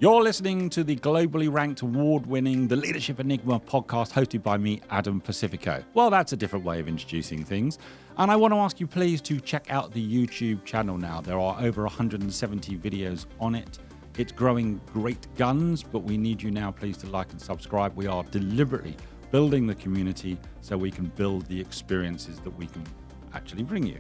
You're listening to the globally ranked, award-winning The Leadership Enigma podcast hosted by me, Adam Pacifico. Well, that's a different way of introducing things. And I want to ask you please to check out the YouTube channel now. There are over 170 videos on it. It's growing great guns, but we need you now please to like and subscribe. We are deliberately building the community so we can build the experiences that we can actually bring you.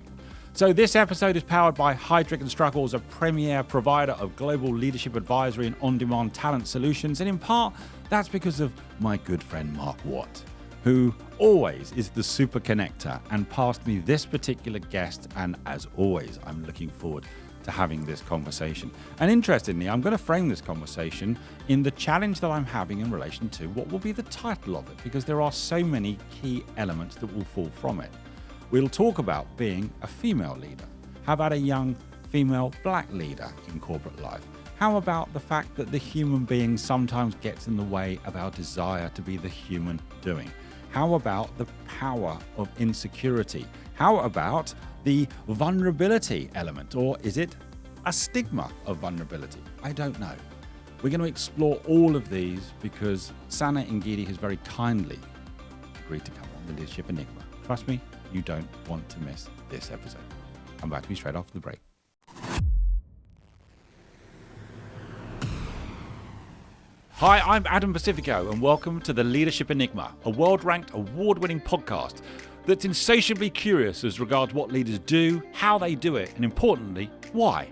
So this episode is powered by Heidrick & Struggles, a premier provider of global leadership advisory and on-demand talent solutions. And in part, that's because of my good friend Mark Watt, who always is the super connector and passed me this particular guest. And as always, I'm looking forward to having this conversation. And interestingly, I'm going to frame this conversation in the challenge that I'm having in relation to what will be the title of it, because there are so many key elements that will fall from it. We'll talk about being a female leader. How about a young female black leader in corporate life? How about the fact that the human being sometimes gets in the way of our desire to be the human doing? How about the power of insecurity? How about the vulnerability element? Or is it a stigma of vulnerability? I don't know. We're going to explore all of these because Sane Ngidi has very kindly agreed to come on the Leadership Enigma. Trust me, you don't want to miss this episode. Come back to me straight after the break. Hi, I'm Adam Pacifico, and welcome to the Leadership Enigma, a world-ranked, award-winning podcast that's insatiably curious as regards what leaders do, how they do it, and importantly, why.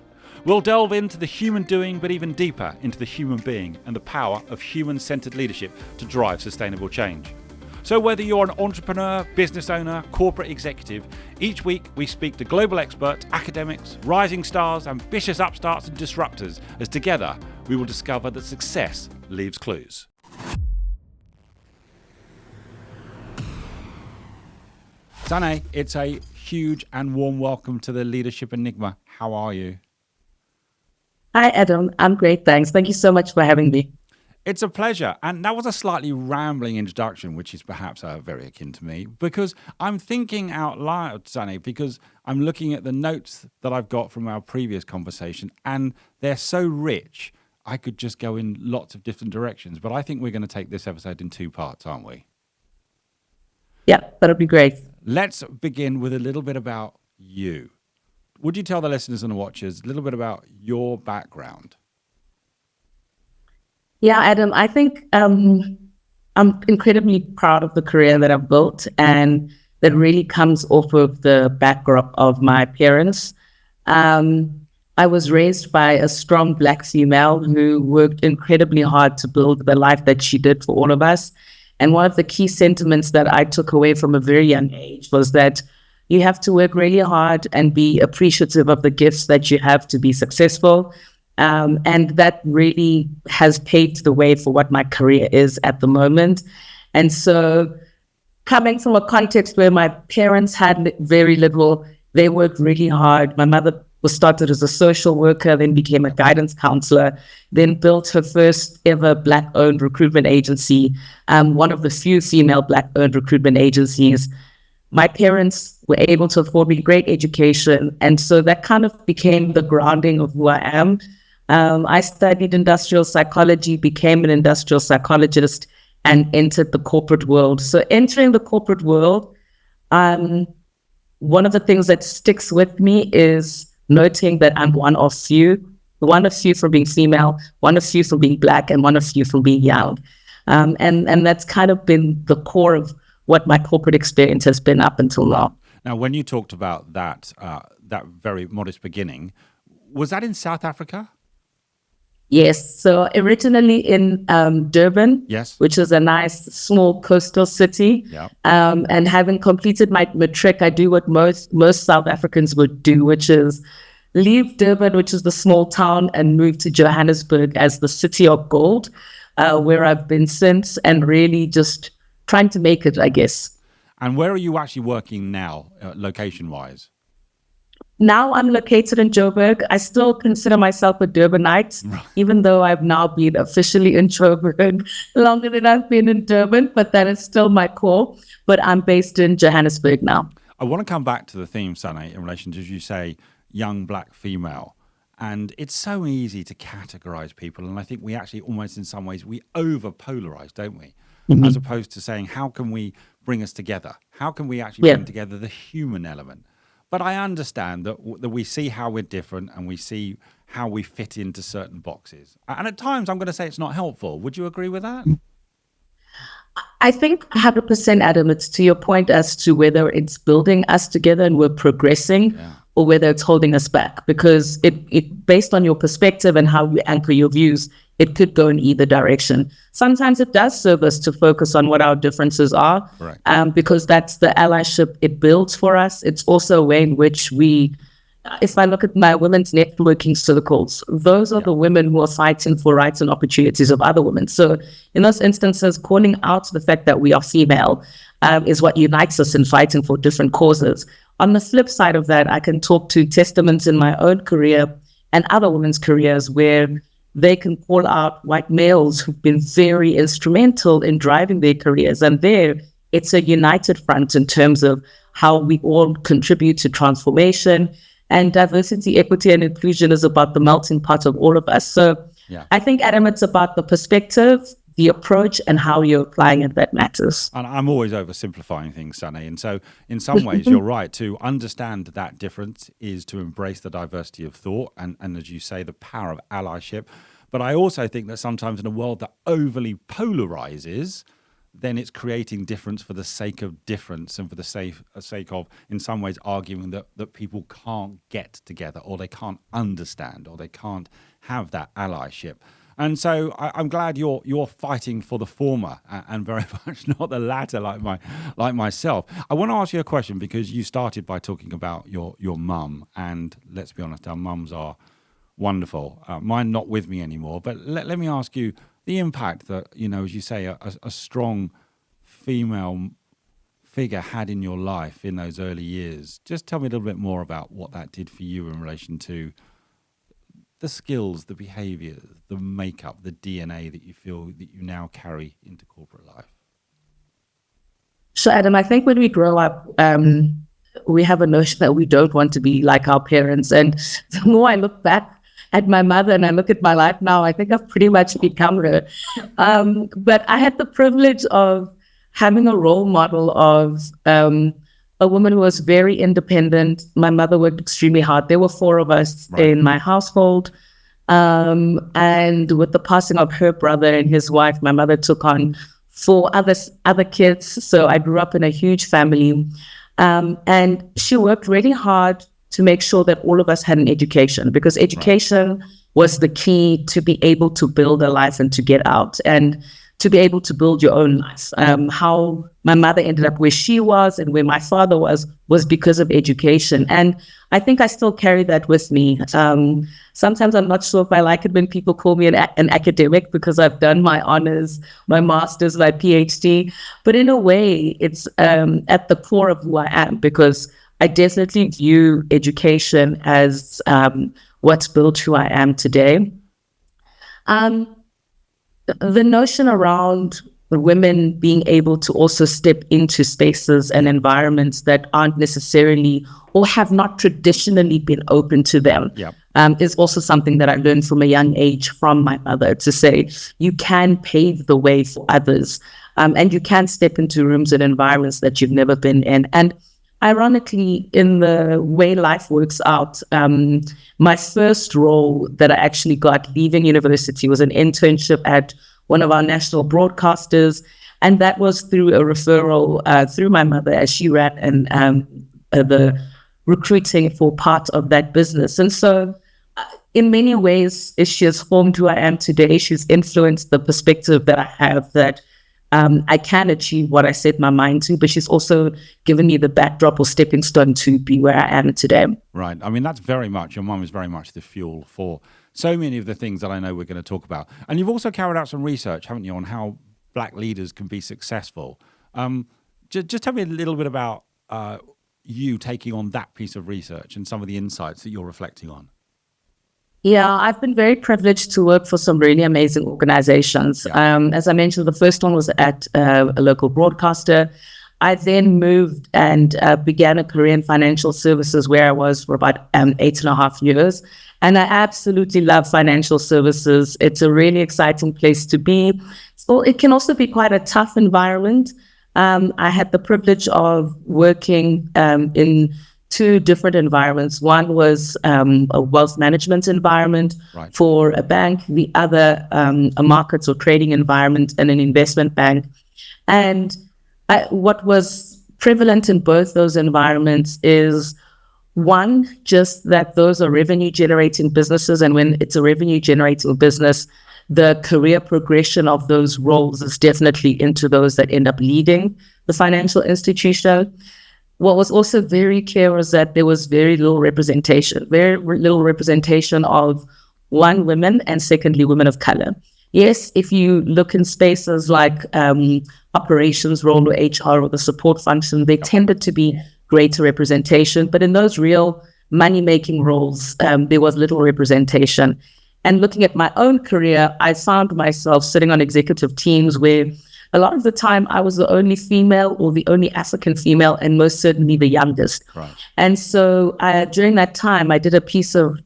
We'll delve into the human doing, but even deeper into the human being and the power of human-centered leadership to drive sustainable change. So whether you're an entrepreneur, business owner, corporate executive, each week we speak to global experts, academics, rising stars, ambitious upstarts and disruptors, as together we will discover that success leaves clues. Sane, it's a huge and warm welcome to the Leadership Enigma. How are you? Hi, Adam. I'm great, thanks. Thank you so much for having me. It's a pleasure. And that was a slightly rambling introduction, which is perhaps very akin to me, because I'm thinking out loud, Sane, because I'm looking at the notes that I've got from our previous conversation, and they're so rich, I could just go in lots of different directions. But I think we're going to take this episode in two parts, aren't we? Yeah, that'll be great. Let's begin with a little bit about you. Would you tell the listeners and the watchers a little bit about your background? Yeah, Adam, I think I'm incredibly proud of the career that I've built, and that really comes off of the backdrop of my parents. I was raised by a strong Black female who worked incredibly hard to build the life that she did for all of us. And one of the key sentiments that I took away from a very young age was that you have to work really hard and be appreciative of the gifts that you have to be successful. And that really has paved the way for what my career is at the moment. And so coming from a context where my parents had very little, they worked really hard. My mother was started as a social worker, then became a guidance counselor, then built her first ever Black-owned recruitment agency, one of the few female Black-owned recruitment agencies. My parents were able to afford me great education. And so that kind of became the grounding of who I am. I studied industrial psychology, became an industrial psychologist, and entered the corporate world. So entering the corporate world, one of the things that sticks with me is noting that I'm one of few for being female, one of few for being Black, and one of few for being young. And that's kind of been the core of what my corporate experience has been up until now. Now, when you talked about that very modest beginning, was that in South Africa? Yes. So originally in Durban, yes, which is a nice small coastal city. Yeah. And having completed my matric, I do what most South Africans would do, which is leave Durban, which is the small town, and move to Johannesburg as the city of gold, where I've been since, and really just trying to make it, I guess. And where are you actually working now, location-wise? Now I'm located in Joburg. I still consider myself a Durbanite, even though I've now been officially in Joburg longer than I've been in Durban, but that is still my core. But I'm based in Johannesburg now. I want to come back to the theme, Sane, in relation to, as you say, young Black female. And it's so easy to categorize people. And I think we actually almost in some ways, we over polarize, don't we? As opposed to saying, how can we bring us together? How can we actually bring together the human element? But I understand that we see how we're different and we see how we fit into certain boxes. And at times, I'm going to say it's not helpful. Would you agree with that? I think 100%, Adam, it's to your point as to whether it's building us together and we're progressing, or whether it's holding us back, because it based on your perspective and how you anchor your views, it could go in either direction. Sometimes it does serve us to focus on what our differences are, because that's the allyship it builds for us. It's also a way in which if I look at my women's networking circles, those are the women who are fighting for rights and opportunities of other women. So in those instances, calling out the fact that we are female is what unites us in fighting for different causes. On the flip side of that, I can talk to testaments in my own career and other women's careers where they can call out white males who've been very instrumental in driving their careers. And there, it's a united front in terms of how we all contribute to transformation. And diversity, equity, and inclusion is about the melting pot of all of us. So I think, Adam, it's about the perspective, the approach, and how you're applying it that matters. And I'm always oversimplifying things, Sane. And so in some ways, you're right. To understand that difference is to embrace the diversity of thought and, as you say, the power of allyship. But I also think that sometimes in a world that overly polarizes, then it's creating difference for the sake of difference and for the sake of, in some ways, arguing that people can't get together or they can't understand or they can't have that allyship. And so I'm glad you're fighting for the former and very much not the latter, like myself. I want to ask you a question, because you started by talking about your mum, and let's be honest, our mums are wonderful. Mine not with me anymore, but let me ask you the impact that, as you say, a strong female figure had in your life in those early years. Just tell me a little bit more about what that did for you in relation to the skills, the behavior, the makeup, the DNA that you feel that you now carry into corporate life. So, Adam, I think when we grow up, we have a notion that we don't want to be like our parents. And the more I look back at my mother and I look at my life now, I think I've pretty much become her. But I had the privilege of having a role model of a woman who was very independent. My mother worked extremely hard. There were 4 of us in my household. And with the passing of her brother and his wife, my mother took on 4 other kids. So I grew up in a huge family. And she worked really hard to make sure that all of us had an education, because education was the key to be able to build a life and to get out and to be able to build your own life. How my mother ended up where she was and where my father was because of education. And I think I still carry that with me. Sometimes I'm not sure if I like it when people call me an academic, because I've done my honors, my master's, my PhD. But in a way, it's at the core of who I am, because I definitely view education as what's built who I am today. The notion around women being able to also step into spaces and environments that aren't necessarily or have not traditionally been open to them is also something that I learned from a young age from my mother, to say you can pave the way for others, and you can step into rooms and environments that you've never been in. And ironically, in the way life works out, my first role that I actually got leaving university was an internship at one of our national broadcasters. And that was through a referral through my mother, as she ran the recruiting for part of that business. And so in many ways, she has formed who I am today. She's influenced the perspective that I have, that I can achieve what I set my mind to, but she's also given me the backdrop or stepping stone to be where I am today. Right. I mean, that's very much, your mum is very much the fuel for so many of the things that I know we're going to talk about. And you've also carried out some research, haven't you, on how Black leaders can be successful. Just tell me a little bit about you taking on that piece of research and some of the insights that you're reflecting on. Yeah, I've been very privileged to work for some really amazing organizations. As I mentioned, the first one was at a local broadcaster. I then moved and began a career in financial services, where I was for about 8.5 years. And I absolutely love financial services. It's a really exciting place to be. So it can also be quite a tough environment. I had the privilege of working in two different environments. One was a wealth management environment for a bank, the other a markets or trading environment and an investment bank. And what was prevalent in both those environments is one, just that those are revenue generating businesses. And when it's a revenue generating business, the career progression of those roles is definitely into those that end up leading the financial institution. What was also very clear was that there was very little representation of one, women, and secondly, women of color. Yes, if you look in spaces like operations role or HR or the support function, they tended to be greater representation. But in those real money-making roles, there was little representation. And looking at my own career, I found myself sitting on executive teams where a lot of the time I was the only female or the only African female, and most certainly the youngest. Right. And so during that time, I did a piece of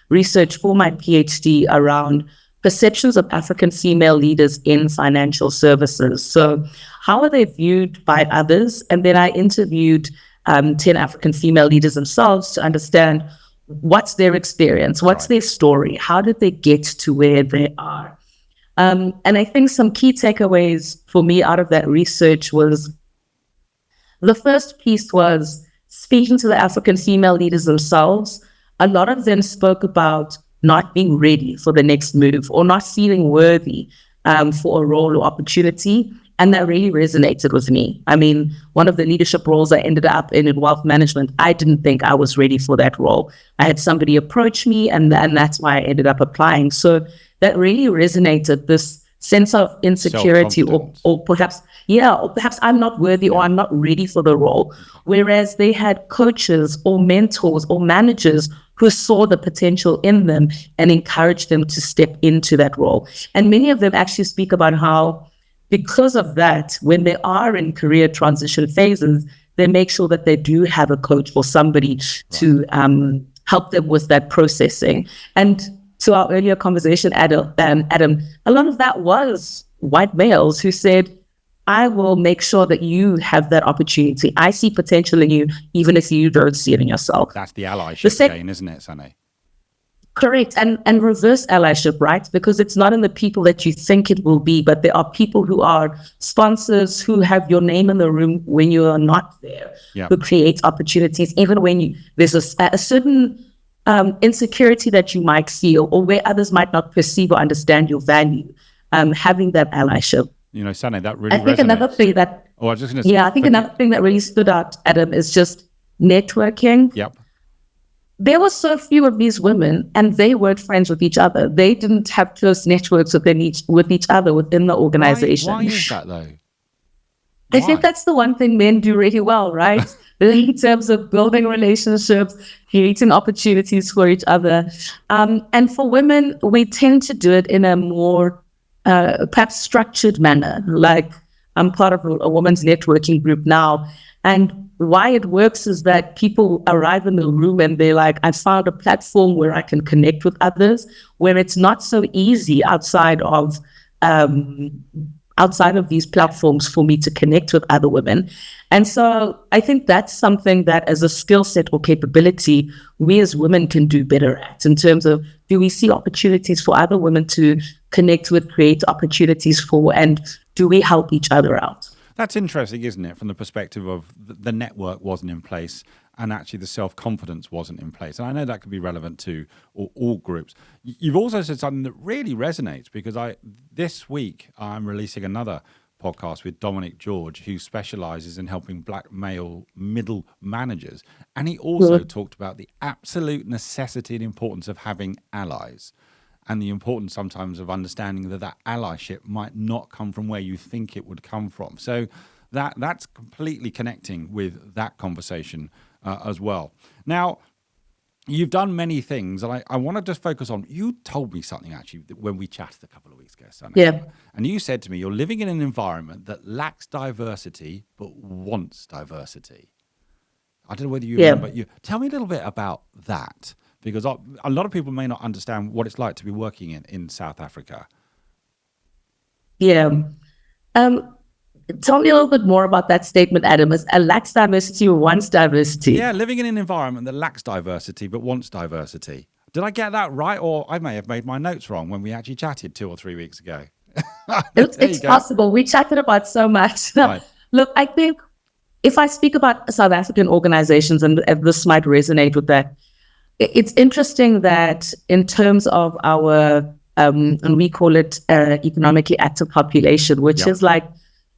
research for my PhD around perceptions of African female leaders in financial services. So how are they viewed by others? And then I interviewed 10 African female leaders themselves to understand what's their experience, what's their story, how did they get to where they are? And I think some key takeaways for me out of that research was, the first piece was speaking to the African female leaders themselves. A lot of them spoke about not being ready for the next move or not feeling worthy for a role or opportunity. And that really resonated with me. I mean, one of the leadership roles I ended up in wealth management, I didn't think I was ready for that role. I had somebody approach me and that's why I ended up applying. So that really resonated, this sense of insecurity or perhaps I'm not worthy or I'm not ready for the role. Whereas they had coaches or mentors or managers who saw the potential in them and encouraged them to step into that role. And many of them actually speak about how, because of that, when they are in career transition phases, they make sure that they do have a coach or somebody to help them with that processing. And to our earlier conversation, Adam, a lot of that was white males who said, I will make sure that you have that opportunity. I see potential in you, even if you don't see it in yourself. That's the allyship again, isn't it, Sane? Correct. And reverse allyship, right? Because it's not in the people that you think it will be, but there are people who are sponsors who have your name in the room when you are not there, who create opportunities, even when there's a certain insecurity that you might feel or where others might not perceive or understand your value, having that allyship. You know, Sane, that really resonates. I think another thing that, another thing that really stood out, Adam, is just networking. Yep. There were so few of these women, and they weren't friends with each other. They didn't have close networks with each other within the organization. Why is that, though? I think that's the one thing men do really well, right? In terms of building relationships, creating opportunities for each other. And for women, we tend to do it in a more perhaps structured manner. Like, I'm part of a women's networking group now, and why it works is that people arrive in the room and they're like, I found a platform where I can connect with others, where it's not so easy outside of these platforms for me to connect with other women. And so I think that's something that as a skill set or capability, we as women can do better at, in terms of, do we see opportunities for other women to connect with, create opportunities for, and do we help each other out? That's interesting, isn't it? From the perspective of the network wasn't in place and actually the self-confidence wasn't in place. And I know that could be relevant to all groups. You've also said something that really resonates, because this week I'm releasing another podcast with Dominic George, who specializes in helping black male middle managers. And he also talked about the absolute necessity and importance of having allies, and the importance sometimes of understanding that allyship might not come from where you think it would come from. So that's completely connecting with that conversation as well. Now, you've done many things, and I want to just focus on, you told me something actually when we chatted a couple of weeks ago, Sane. Yeah. And you said to me, you're living in an environment that lacks diversity but wants diversity. I don't know whether you remember. Tell me a little bit about that, Because a lot of people may not understand what it's like to be working in South Africa. Yeah. Tell me a little bit more about that statement, Adam. Is lacks diversity or wants diversity? Yeah, living in an environment that lacks diversity but wants diversity. Did I get that right? Or I may have made my notes wrong when we actually chatted 2 or 3 weeks ago. It's possible. We chatted about so much. Right. Look, I think if I speak about South African organizations, and this might resonate with that, it's interesting that in terms of our, and we call it economically active population, which is like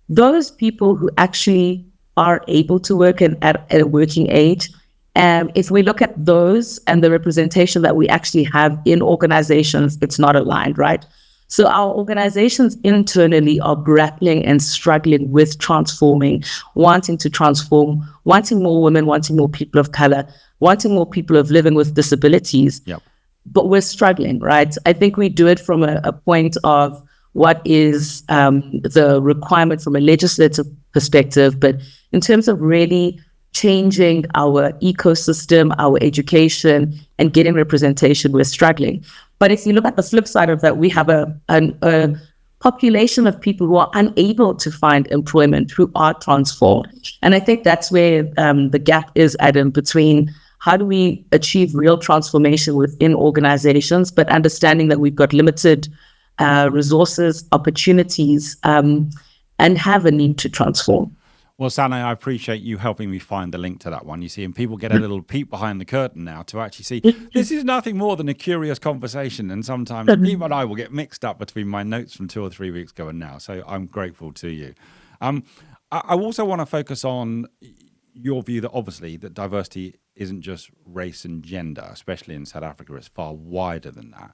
those people who actually are able to work at a working age. If we look at those and the representation that we actually have in organizations, it's not aligned, right? So our organizations internally are grappling and struggling with transforming, wanting to transform, wanting more women, wanting more people of color, wanting more people of living with disabilities. Yep. But we're struggling, right? I think we do it from a point of what is the requirement from a legislative perspective, but in terms of really changing our ecosystem, our education, and getting representation, we're struggling. But if you look at the flip side of that, we have a population of people who are unable to find employment, who are transformed. And I think that's where the gap is, Adam, between how do we achieve real transformation within organizations, but understanding that we've got limited resources, opportunities, and have a need to transform. Well, Sane, I appreciate you helping me find the link to that one. You see, and people get a little peek behind the curtain now to actually see this is nothing more than a curious conversation. And sometimes people and I will get mixed up between my notes from 2 or 3 weeks ago and now. So I'm grateful to you. I also want to focus on your view that obviously that diversity isn't just race and gender, especially in South Africa. It's far wider than that.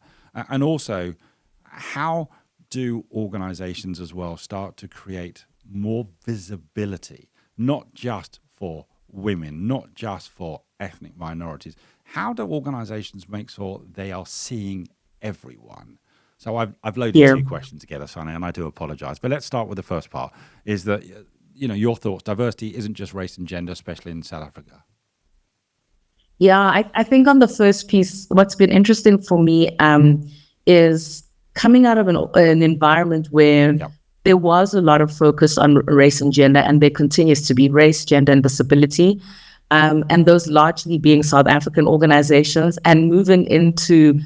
And also, how do organizations as well start to create more visibility, not just for women, not just for ethnic minorities? How do organizations make sure they are seeing everyone? So I've loaded 2 questions together, Sane, and I do apologize. But let's start with the first part, is that, your thoughts. Diversity isn't just race and gender, especially in South Africa. Yeah, I think on the first piece, what's been interesting for me is coming out of an environment where there was a lot of focus on race and gender, and there continues to be race, gender, and disability, and those largely being South African organizations, and moving into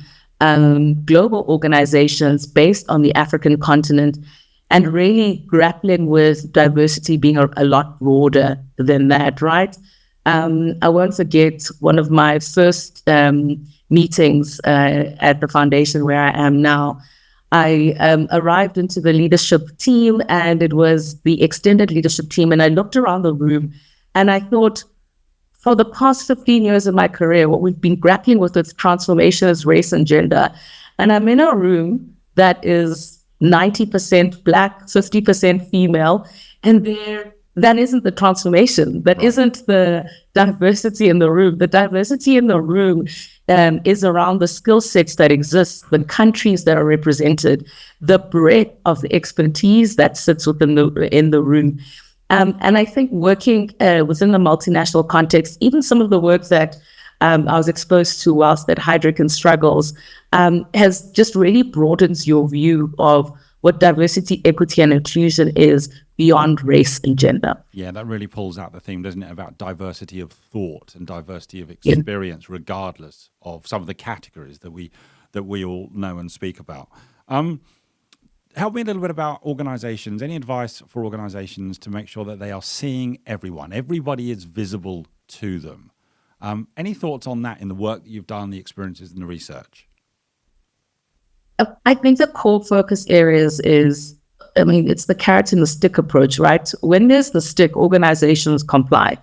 global organizations based on the African continent, and really grappling with diversity being a lot broader than that, right? I won't forget one of my first meetings at the foundation where I am now. I arrived into the leadership team, and it was the extended leadership team. And I looked around the room and I thought, for the past 15 years of my career, what we've been grappling with transformation is race and gender. And I'm in a room that is 90% Black, 50% female, and that isn't the transformation. That isn't the diversity in the room. The diversity in the room is around the skill sets that exist, the countries that are represented, the breadth of the expertise that sits within in the room. And I think working within the multinational context, even some of the work that I was exposed to whilst at Hydrick and Struggles, has just really broadens your view of what diversity, equity, and inclusion is beyond race and gender. Yeah, that really pulls out the theme, doesn't it, about diversity of thought and diversity of experience, regardless of some of the categories that we all know and speak about. Help me a little bit about organizations. Any advice for organizations to make sure that they are seeing everyone? Everybody is visible to them. Any thoughts on that in the work that you've done, the experiences and the research? I think the core focus areas is, it's the carrot and the stick approach, right? When there's the stick, organizations comply.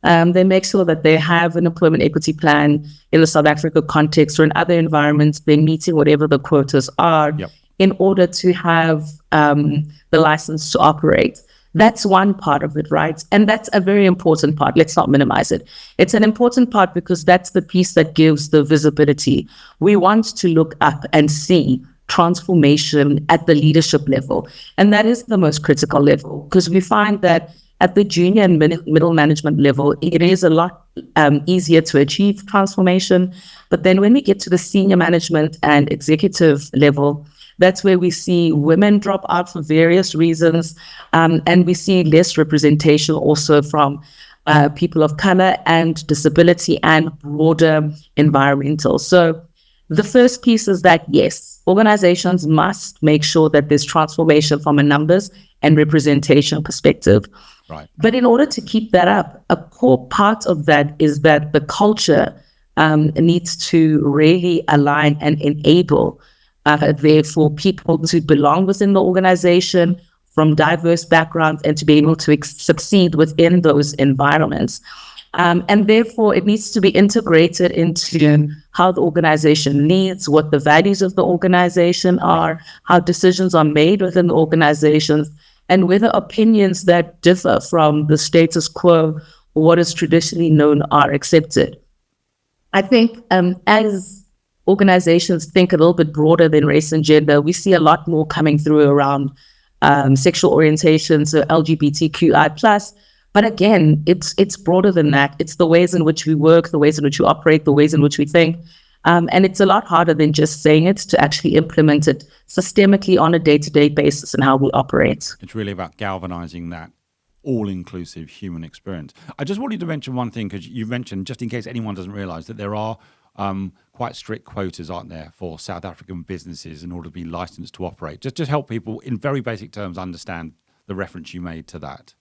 They make sure that they have an employment equity plan in the South Africa context or in other environments. They're meeting whatever the quotas are in order to have the license to operate. That's one part of it, right? And that's a very important part. Let's not minimize it. It's an important part because that's the piece that gives the visibility. We want to look up and see transformation at the leadership level. And that is the most critical level, because we find that at the junior and middle management level, it is a lot easier to achieve transformation. But then when we get to the senior management and executive level, that's where we see women drop out for various reasons. And we see less representation also from people of color and disability and broader environmental. So the first piece is that, yes, organizations must make sure that there's transformation from a numbers and representation perspective. Right. But in order to keep that up, a core part of that is that the culture needs to really align and enable therefore people to belong within the organization from diverse backgrounds and to be able to succeed within those environments. And therefore, it needs to be integrated into how the organization leads, what the values of the organization are, how decisions are made within the organizations, and whether opinions that differ from the status quo or what is traditionally known are accepted. I think as organizations think a little bit broader than race and gender, we see a lot more coming through around sexual orientation, so LGBTQI+. But again, it's broader than that. It's the ways in which we work, the ways in which we operate, the ways in which we think. And it's a lot harder than just saying it to actually implement it systemically on a day-to-day basis in how we operate. It's really about galvanizing that all-inclusive human experience. I just wanted to mention one thing, because you mentioned, just in case anyone doesn't realize, that there are quite strict quotas, aren't there, for South African businesses in order to be licensed to operate. Just help people in very basic terms understand the reference you made to that.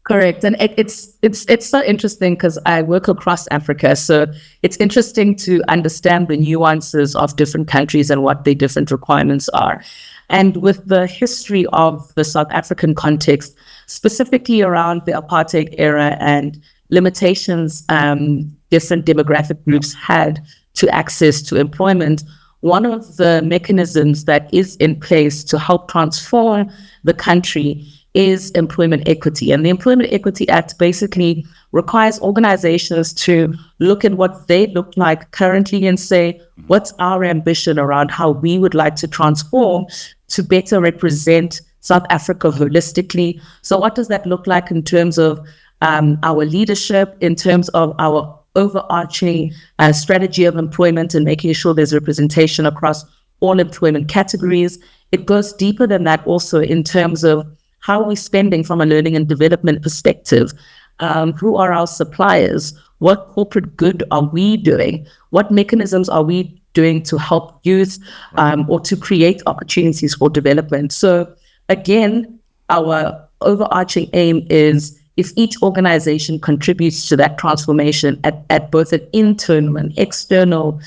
Correct. And it's so interesting because I work across Africa. So it's interesting to understand the nuances of different countries and what their different requirements are. And with the history of the South African context, specifically around the apartheid era and limitations different demographic groups had to access to employment, one of the mechanisms that is in place to help transform the country is employment equity. And the Employment Equity Act basically requires organizations to look at what they look like currently and say, what's our ambition around how we would like to transform to better represent South Africa holistically? So what does that look like in terms of our leadership, in terms of our overarching strategy of employment and making sure there's representation across all employment categories? It goes deeper than that also in terms of how are we spending from a learning and development perspective? Who are our suppliers? What corporate good are we doing? What mechanisms are we doing to help youth or to create opportunities for development? So again, our overarching aim is if each organization contributes to that transformation at both an internal and external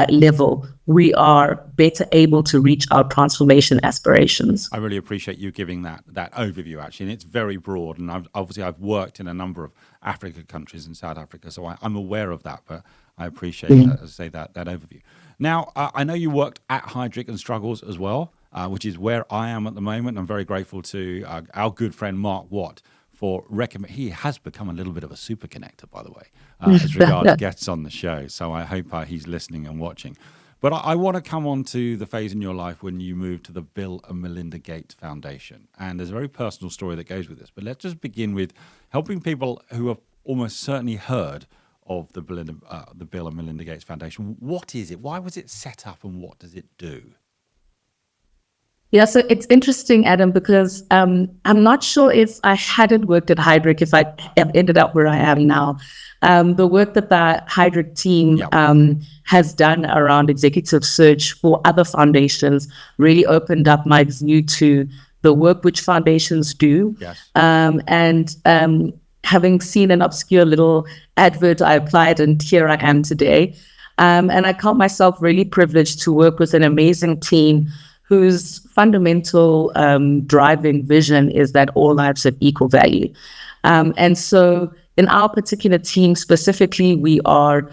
level, we are better able to reach our transformation aspirations. I really appreciate you giving that overview, actually, and it's very broad. And I've worked in a number of African countries in South Africa, so I'm aware of that. But I appreciate, as I say, that overview. Now, I know you worked at Heidrick and Struggles as well, which is where I am at the moment. I'm very grateful to our good friend Mark Watt for recommend. He has become a little bit of a super connector, by the way, as regards guests on the show. So I hope he's listening and watching. But I want to come on to the phase in your life when you moved to the Bill and Melinda Gates Foundation. And there's a very personal story that goes with this. But let's just begin with helping people who have almost certainly heard of the Bill and Melinda Gates Foundation. What is it? Why was it set up, and what does it do? Yeah, so it's interesting, Adam, because I'm not sure if I hadn't worked at Heidrick, if I ended up where I am now. The work that the Heidrick team has done around executive search for other foundations really opened up my view to the work which foundations do. Yes. And having seen an obscure little advert, I applied, and here I am today. And I count myself really privileged to work with an amazing team whose fundamental driving vision is that all lives have equal value. And so in our particular team specifically, we are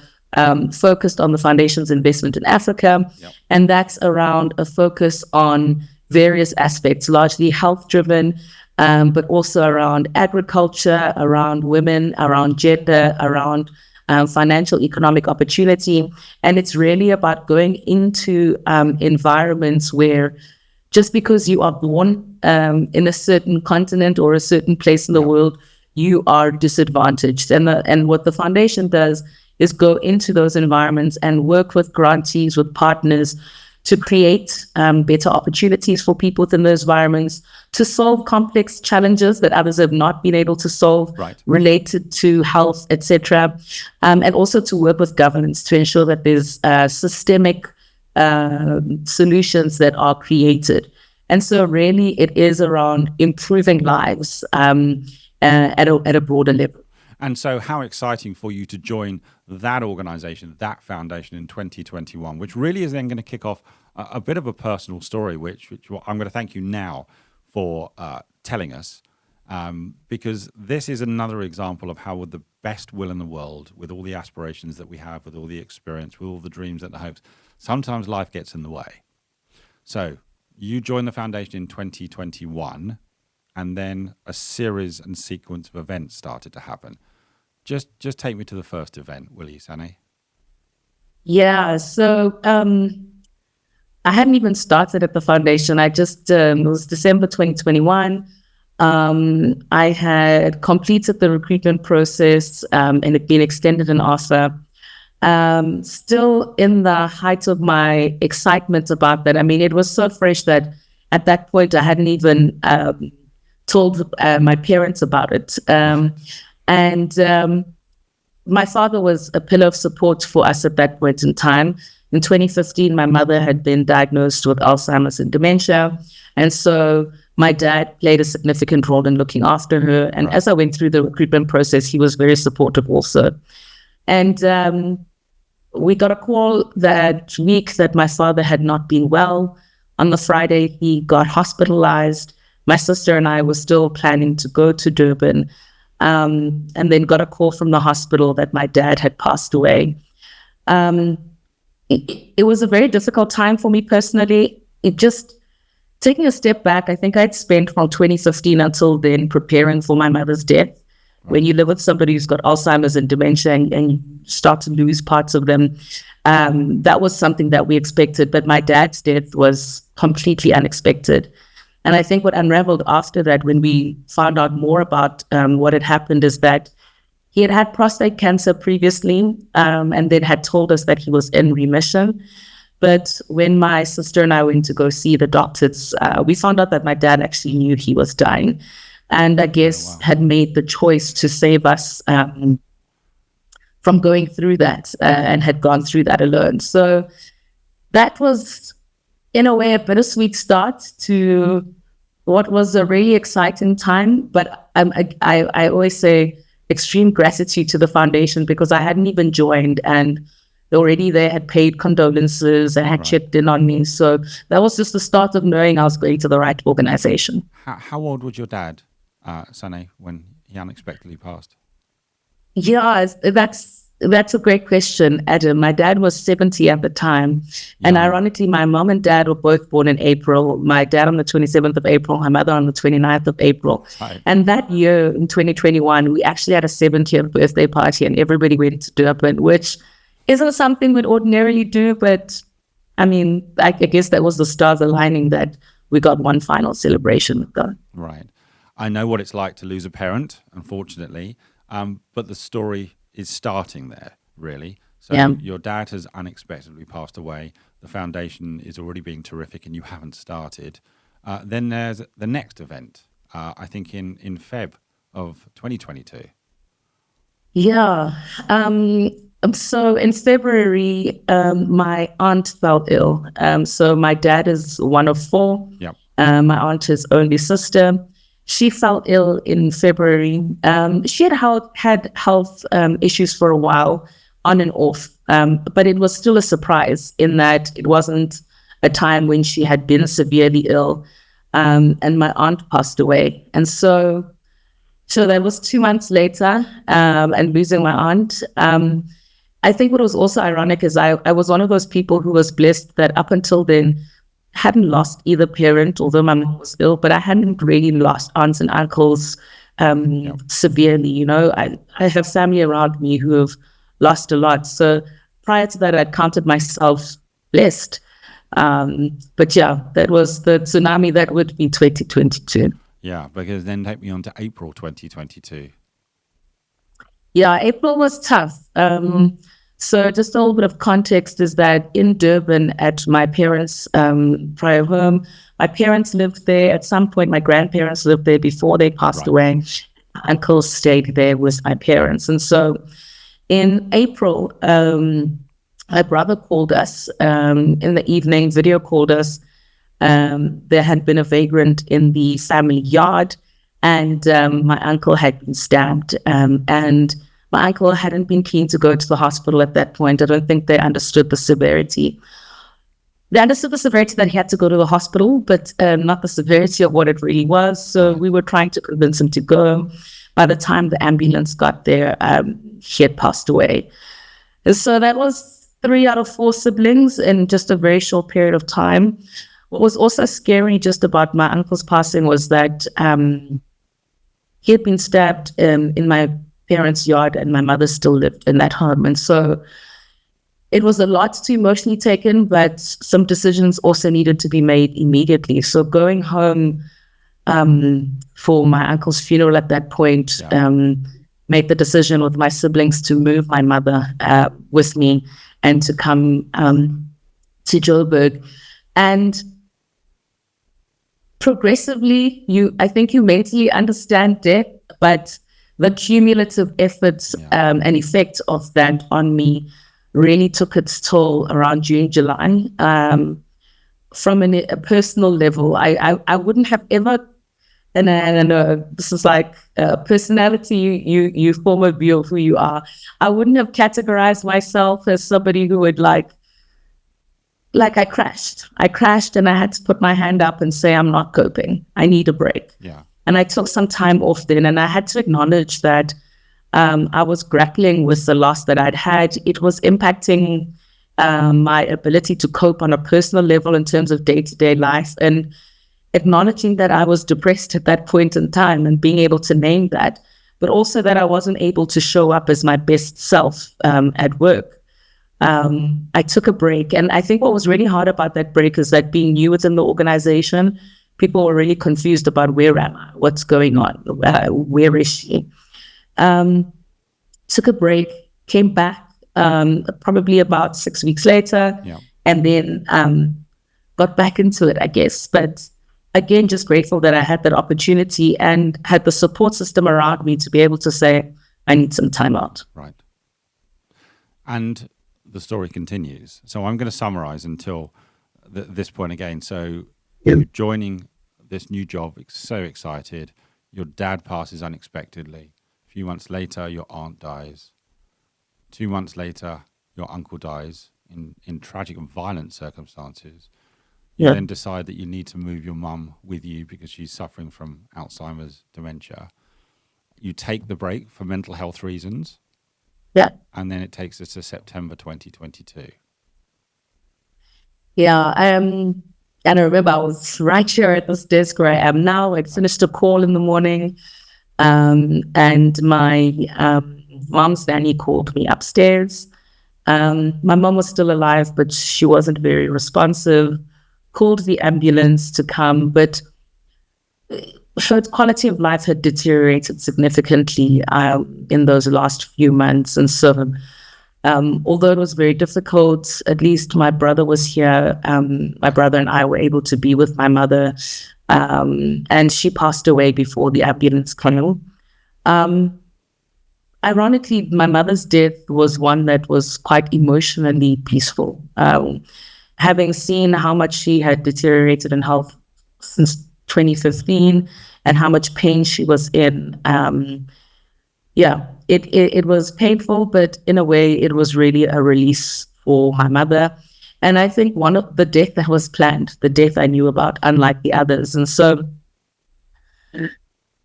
focused on the foundation's investment in Africa, and that's around a focus on various aspects, largely health-driven, but also around agriculture, around women, around gender, around financial economic opportunity. And it's really about going into environments where just because you are born in a certain continent or a certain place in the world, you are disadvantaged. And what the foundation does is go into those environments and work with grantees, with partners, to create better opportunities for people within those environments, to solve complex challenges that others have not been able to solve, related to health, etc. And also to work with governments to ensure that there's systemic solutions that are created. And so really it is around improving lives at a broader level. And so how exciting for you to join that organization, that foundation in 2021, which really is then going to kick off a bit of a personal story, which I'm going to thank you now for telling us, because this is another example of how, with the best will in the world, with all the aspirations that we have, with all the experience, with all the dreams and the hopes, sometimes life gets in the way. So you joined the foundation in 2021, and then a series and sequence of events started to happen. Just take me to the first event, will you, Sane? Yeah, so I hadn't even started at the foundation. I just, it was December 2021. I had completed the recruitment process and had been extended an offer. Still in the height of my excitement about that. I mean, it was so fresh that at that point I hadn't even told my parents about it. And my father was a pillar of support for us at that point in time. In 2015, my mother had been diagnosed with Alzheimer's and dementia. And so my dad played a significant role in looking after her. And as I went through the recruitment process, he was very supportive also. And we got a call that week that my father had not been well. On the Friday, he got hospitalized. My sister and I were still planning to go to Durban. And then got a call from the hospital that my dad had passed away. It was a very difficult time for me personally. It just, taking a step back, I think I'd spent from 2015 until then preparing for my mother's death. When you live with somebody who's got Alzheimer's and dementia and you start to lose parts of them, that was something that we expected. But my dad's death was completely unexpected. And I think what unraveled after that, when we found out more about what had happened, is that he had had prostate cancer previously, and then had told us that he was in remission. But when my sister and I went to go see the doctors, we found out that my dad actually knew he was dying, and I guess had made the choice to save us from going through that, and had gone through that alone. So that was, in a way, a bittersweet start to what was a really exciting time. But I always say extreme gratitude to the foundation, because I hadn't even joined, and already they had paid condolences and had chipped in on me. So that was just the start of knowing I was going to the right organization. How old was your dad, Sane, when he unexpectedly passed? Yeah, that's a great question, Adam. My dad was 70 at the time. Yeah. And ironically, my mom and dad were both born in April. My dad on the 27th of April, my mother on the 29th of April. Right. And that year, in 2021, we actually had a 70th birthday party, and everybody went to Durban, which isn't something we'd ordinarily do. But I mean, I guess that was the stars aligning that we got one final celebration with them. Right. I know what it's like to lose a parent, unfortunately, but the story is starting there, really. So your dad has unexpectedly passed away. The foundation is already being terrific, and you haven't started. Then there's the next event, I think in Feb of 2022. Yeah. So in February, my aunt fell ill. So my dad is one of four. Yep. My aunt is only sister. She fell ill in February. She had health issues for a while, on and off, but it was still a surprise in that it wasn't a time when she had been severely ill, and my aunt passed away. And so that was 2 months later, and losing my aunt. I think what was also ironic is I was one of those people who was blessed that up until then hadn't lost either parent, although my mom was ill, but I hadn't really lost aunts and uncles severely. You know, I have family around me who have lost a lot. So prior to that, I'd counted myself blessed. But yeah, that was the tsunami. That would be 2022. Yeah, because then take me on to April 2022. Yeah, April was tough. So just a little bit of context is that in Durban at my parents' prior home, my parents lived there. At some point, my grandparents lived there before they passed away. My uncle stayed there with my parents. And so in April, my brother called us in the evening, video called us. There had been a vagrant in the family yard, and my uncle had been stabbed. And my uncle hadn't been keen to go to the hospital at that point. I don't think they understood the severity. They understood the severity that he had to go to the hospital, but not the severity of what it really was. So we were trying to convince him to go. By the time the ambulance got there, he had passed away. And so that was 3 out of 4 siblings in just a very short period of time. What was also scary just about my uncle's passing was that he had been stabbed in my parents' yard, and my mother still lived in that home. And so it was a lot to emotionally take in, but some decisions also needed to be made immediately. So going home for my uncle's funeral at that point, made the decision with my siblings to move my mother with me and to come to Joburg. And progressively, I think you mentally understand death, but the cumulative efforts and effect of that on me really took its toll around June, July. From a personal level, I wouldn't have ever, and I know this is like personality, you form a view of who you are. I wouldn't have categorized myself as somebody who would like I crashed and I had to put my hand up and say, I'm not coping. I need a break. Yeah. And I took some time off then, and I had to acknowledge that I was grappling with the loss that I'd had. It was impacting my ability to cope on a personal level in terms of day-to-day life, and acknowledging that I was depressed at that point in time and being able to name that, but also that I wasn't able to show up as my best self at work. I took a break, and I think what was really hard about that break is that being new within the organization, people were really confused about where am I, what's going on, where is she? Took a break, came back probably about 6 weeks later, and then got back into it, I guess. But again, just grateful that I had that opportunity and had the support system around me to be able to say, I need some time out. Right. And the story continues. So I'm going to summarize until this point again. So you're joining this new job, so excited. Your dad passes unexpectedly. A few months later, your aunt dies. 2 months later, your uncle dies in tragic and violent circumstances. You then decide that you need to move your mum with you because she's suffering from Alzheimer's dementia. You take the break for mental health reasons. Yeah. And then it takes us to September 2022. Yeah. And I remember I was right here at this desk where I am now. I finished a call in the morning, and my mom's nanny called me upstairs. My mom was still alive, but she wasn't very responsive. Called the ambulance to come, but her quality of life had deteriorated significantly in those last few months. And so although it was very difficult, at least my brother was here. My brother and I were able to be with my mother, and she passed away before the ambulance came. Ironically, my mother's death was one that was quite emotionally peaceful. Having seen how much she had deteriorated in health since 2015 and how much pain she was in, it was painful, but in a way it was really a release for my mother. And I think one of the death that was planned, the death I knew about, unlike the others. And so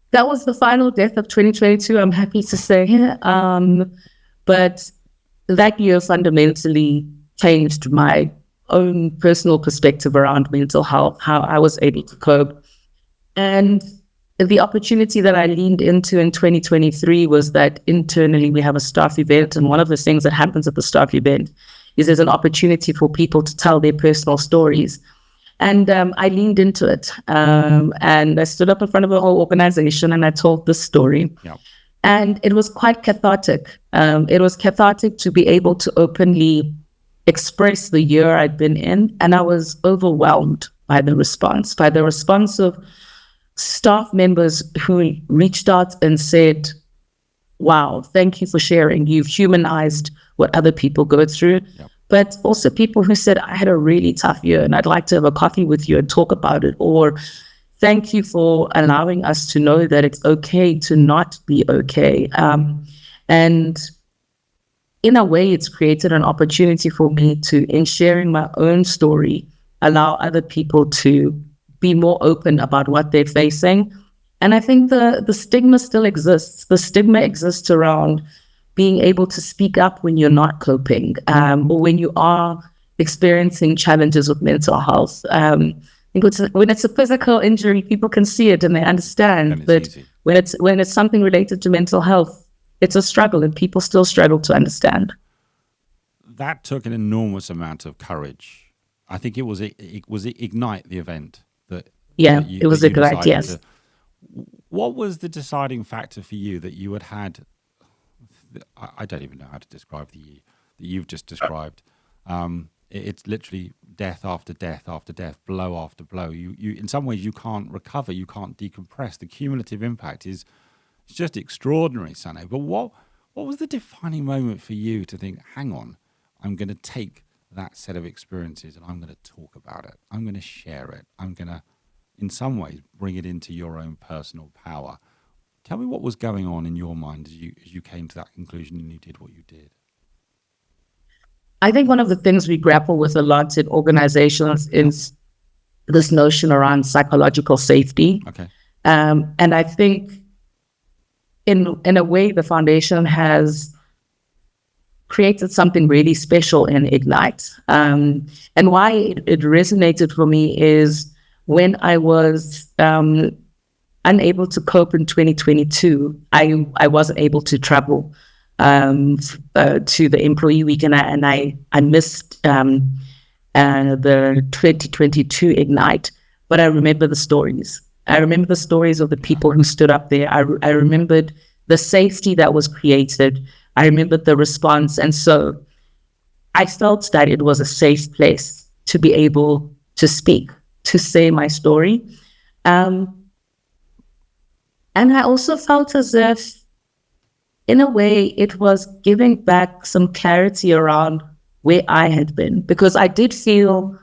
that was the final death of 2022, I'm happy to say. But that year fundamentally changed my own personal perspective around mental health, how I was able to cope. And the opportunity that I leaned into in 2023 was that internally we have a staff event. And one of the things that happens at the staff event is there's an opportunity for people to tell their personal stories. And I leaned into it, and I stood up in front of a whole organization and I told this story. Yeah. And it was quite cathartic. It was cathartic to be able to openly express the year I'd been in. And I was overwhelmed by the response of staff members who reached out and said, wow, thank you for sharing. You've humanized what other people go through. Yep. But also people who said, I had a really tough year and I'd like to have a coffee with you and talk about it. Or thank you for allowing us to know that it's okay to not be okay. And in a way, it's created an opportunity for me to, in sharing my own story, allow other people to be more open about what they're facing. And I think the stigma still exists. The stigma exists around being able to speak up when you're not coping, or when you are experiencing challenges with mental health. When it's a physical injury, people can see it and they understand. But when it's something related to mental health, it's a struggle, and people still struggle to understand. That took an enormous amount of courage. I think it was Ignite, the event that. Yeah, it was Ignite. Yes. What was the deciding factor for you that you had? I don't even know how to describe the year that you've just described. It's literally death after death after death, blow after blow. You in some ways you can't recover, you can't decompress. The cumulative impact is just extraordinary, Sane. But what was the defining moment for you to think, hang on, I'm going to take that set of experiences and I'm going to talk about it. I'm going to share it. I'm going to, in some ways, bring it into your own personal power. Tell me what was going on in your mind as you came to that conclusion and you did what you did. I think one of the things we grapple with a lot in organizations is this notion around psychological safety. Okay. And I think in a way, the foundation has created something really special in Ignite. And why it resonated for me is when I was unable to cope in 2022, I wasn't able to travel to the employee week, and I missed the 2022 Ignite, but I remember the stories. I remember the stories of the people who stood up there. I remembered the safety that was created. I remembered the response. And so I felt that it was a safe place to be able to speak, to say my story. And I also felt as if, in a way, it was giving back some clarity around where I had been, because I did feel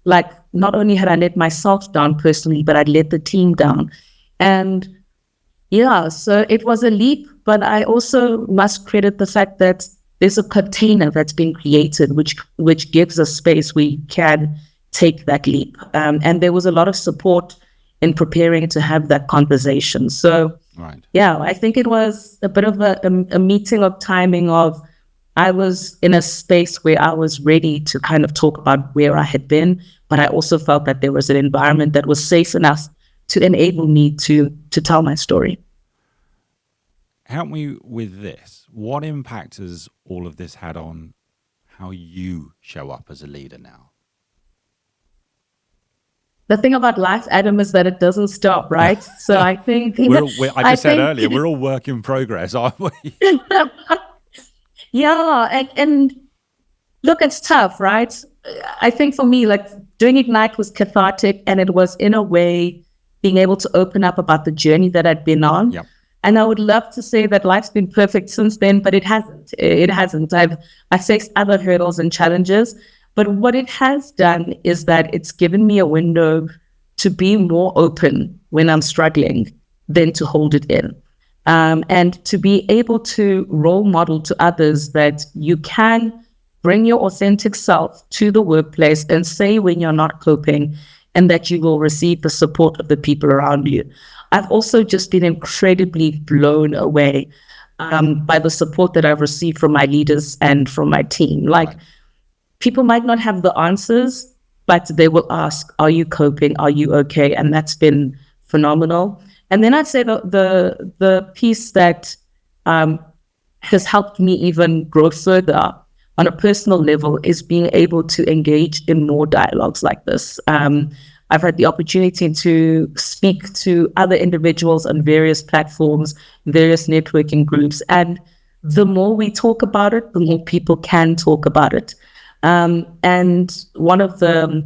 like not only had I let myself down personally, but I'd let the team down. And yeah, so it was a leap, but I also must credit the fact that there's a container that's been created, which gives us space we can take that leap. And there was a lot of support in preparing to have that conversation. So right. Yeah, I think it was a bit of a meeting of timing of, I was in a space where I was ready to kind of talk about where I had been, but I also felt that there was an environment that was safe enough to enable me to tell my story. Help me with this. What impact has all of this had on how you show up as a leader now? The thing about life, Adam, is that it doesn't stop, right? So I think... I just said earlier, we're all work in progress, aren't we? Yeah, and look, it's tough, right? I think for me, like, doing Ignite was cathartic, and it was, in a way, being able to open up about the journey that I'd been on. Yep. And I would love to say that life's been perfect since then, but it hasn't. It hasn't. I've faced other hurdles and challenges, but what it has done is that it's given me a window to be more open when I'm struggling than to hold it in. And to be able to role model to others that you can bring your authentic self to the workplace and say when you're not coping, and that you will receive the support of the people around you. I've also just been incredibly blown away by the support that I've received from my leaders and from my team. Like, right. People might not have the answers, but they will ask, are you coping? Are you okay? And that's been phenomenal. And then I'd say the piece that has helped me even grow further on a personal level is being able to engage in more dialogues like this. I've had the opportunity to speak to other individuals on various platforms, various networking groups, and the more we talk about it, the more people can talk about it. And one of the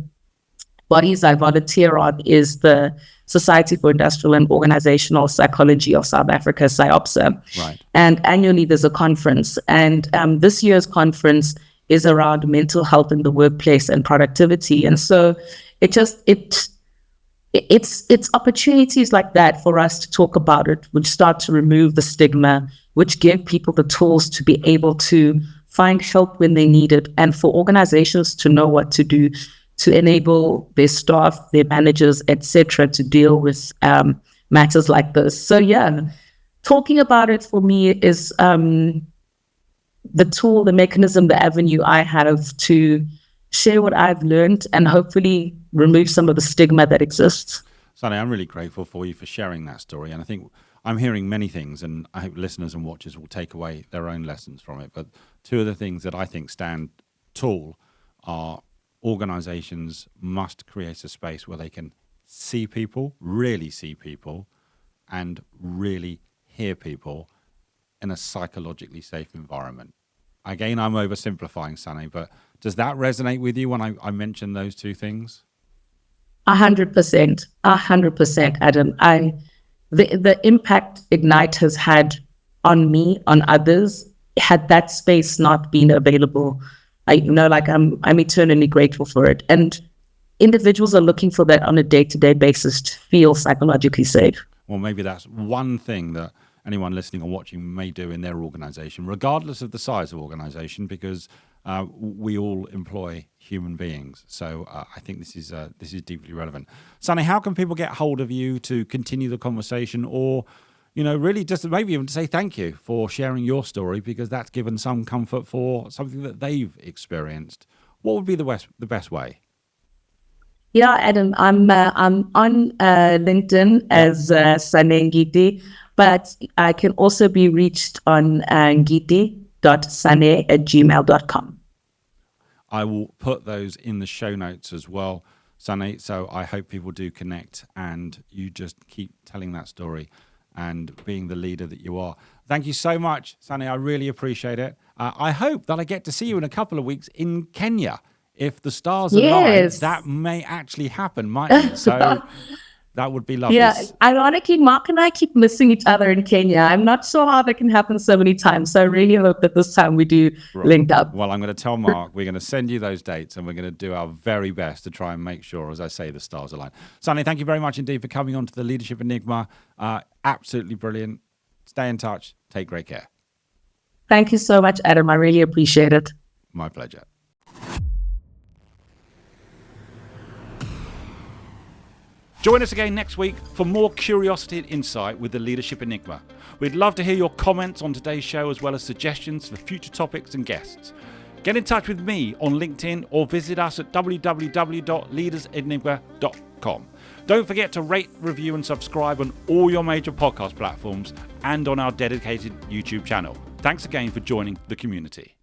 bodies I volunteer on is the Society for Industrial and Organizational Psychology of South Africa, SIOPSA. Right. And annually there's a conference. And this year's conference is around mental health in the workplace and productivity. And so it's opportunities like that for us to talk about it, which start to remove the stigma, which give people the tools to be able to find help when they need it, and for organizations to know what to do to enable their staff, their managers, etc., to deal with matters like this. So yeah, talking about it for me is the tool, the mechanism, the avenue I have to share what I've learned and hopefully remove some of the stigma that exists. Sane, I'm really grateful for you for sharing that story. And I think I'm hearing many things, and I hope listeners and watchers will take away their own lessons from it. But two of the things that I think stand tall are organizations must create a space where they can see people, really see people, and really hear people in a psychologically safe environment. Again, I'm oversimplifying, Sane, but does that resonate with you when I mention those two things? 100%, Adam. The impact Ignite has had on me, on others, had that space not been available, I'm eternally grateful for it. And individuals are looking for that on a day-to-day basis to feel psychologically safe. Well, maybe that's one thing that anyone listening or watching may do in their organization, regardless of the size of organization, because we all employ human beings. So I think this is deeply relevant. Sane, how can people get hold of you to continue the conversation, or really just maybe even to say thank you for sharing your story, because that's given some comfort for something that they've experienced? What would be the best way? Yeah, Adam, I'm on LinkedIn as Sane Ngidi, but I can also be reached on ngidi.sane@gmail.com. I will put those in the show notes as well, Sane. So I hope people do connect, and you just keep telling that story and being the leader that you are. Thank you so much, Sane. I really appreciate it. I hope that I get to see you in a couple of weeks in Kenya. If the stars align, that may actually happen, mightn't it? So that would be lovely. Yeah, ironically, Mark and I keep missing each other in Kenya. I'm not sure how that can happen so many times. So I really hope that this time we do link up. Well, I'm going to tell Mark, we're going to send you those dates, and we're going to do our very best to try and make sure, as I say, the stars align. Sane, thank you very much indeed for coming on to the Leadership Enigma. Absolutely brilliant. Stay in touch. Take great care. Thank you so much, Adam. I really appreciate it. My pleasure. Join us again next week for more curiosity and insight with the Leadership Enigma. We'd love to hear your comments on today's show, as well as suggestions for future topics and guests. Get in touch with me on LinkedIn or visit us at www.leadersenigma.com. Don't forget to rate, review and subscribe on all your major podcast platforms and on our dedicated YouTube channel. Thanks again for joining the community.